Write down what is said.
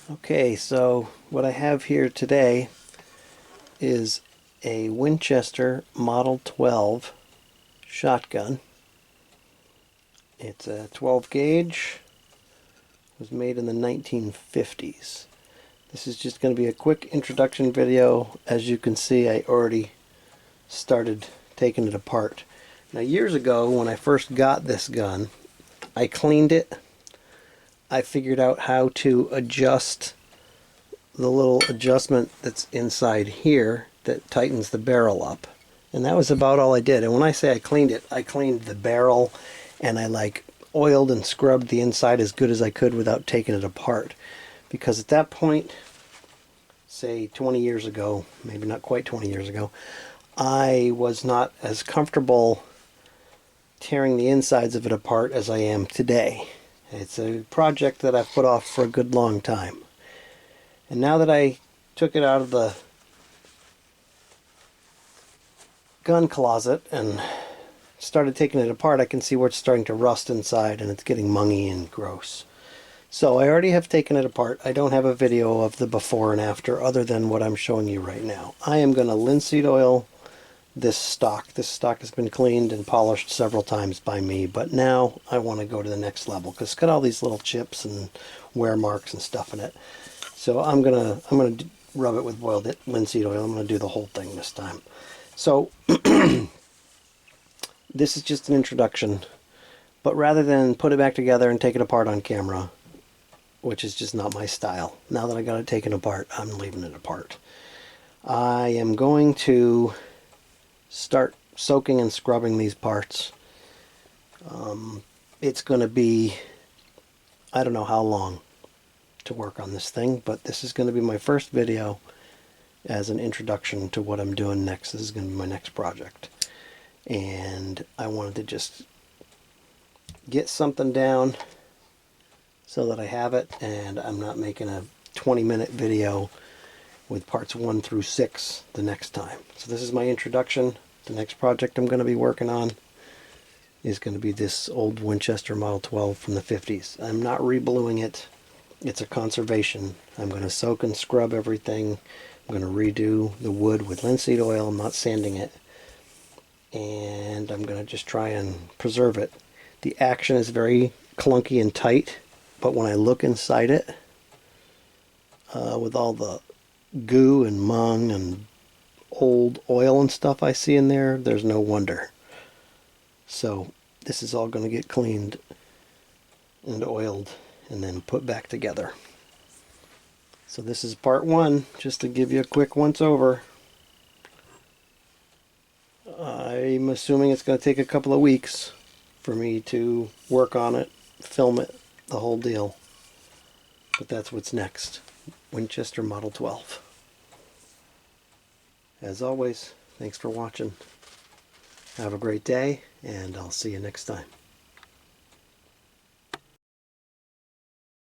Okay, so what I have here today is a Winchester Model 12 shotgun. It's a 12 gauge. It was made in the 1950s. This is just going to be a quick introduction video. As you can see, I already started taking it apart. Now, years ago, when I first got this gun, I cleaned it. I figured out how to adjust the little adjustment that's inside here that tightens the barrel up. And that was about all I did. And when I say I cleaned it, I cleaned the barrel and I oiled and scrubbed the inside as good as I could without taking it apart. Because at that point, say 20 years ago, maybe not quite 20 years ago, I was not as comfortable tearing the insides of it apart as I am today. It's a project that I've put off for a good long time. And now that I took it out of the gun closet and started taking it apart, I can see where it's starting to rust inside and it's getting mungy and gross. So I already have taken it apart. I don't have a video of the before and after other than what I'm showing you right now. I am going to linseed oil this stock. This stock has been cleaned and polished several times by me, but now I want to go to the next level because it's got all these little chips and wear marks and stuff in it. So I'm gonna rub it with boiled linseed oil. I'm gonna do the whole thing this time. So this is just an introduction, but rather than put it back together and take it apart on camera, which is just not my style, now that I got it taken apart, I'm leaving it apart. I am going to start soaking and scrubbing these parts. It's going to be, I don't know how long to work on this thing, but this is going to be my first video as an introduction to what I'm doing next. This is going to be my next project, and I wanted to just get something down so that I have it and I'm not making a 20-minute video with parts 1 through 6 the next time. So this is my introduction. The next project I'm going to be working on is going to be this old Winchester Model 12 from the 50s. I'm not rebluing it. It's a conservation. I'm going to soak and scrub everything. I'm going to redo the wood with linseed oil. I'm not sanding it. And I'm going to just try and preserve it. The action is very clunky and tight, but when I look inside it, with all the goo and mung and old oil and stuff I see in there, there's no wonder. So this is all going to get cleaned and oiled and then put back together. So this is part 1, just to give you a quick once over. I'm assuming it's going to take a couple of weeks for me to work on it, film it, the whole deal. But that's what's next. Winchester Model 12. As always, thanks for watching. Have a great day, and I'll see you next time.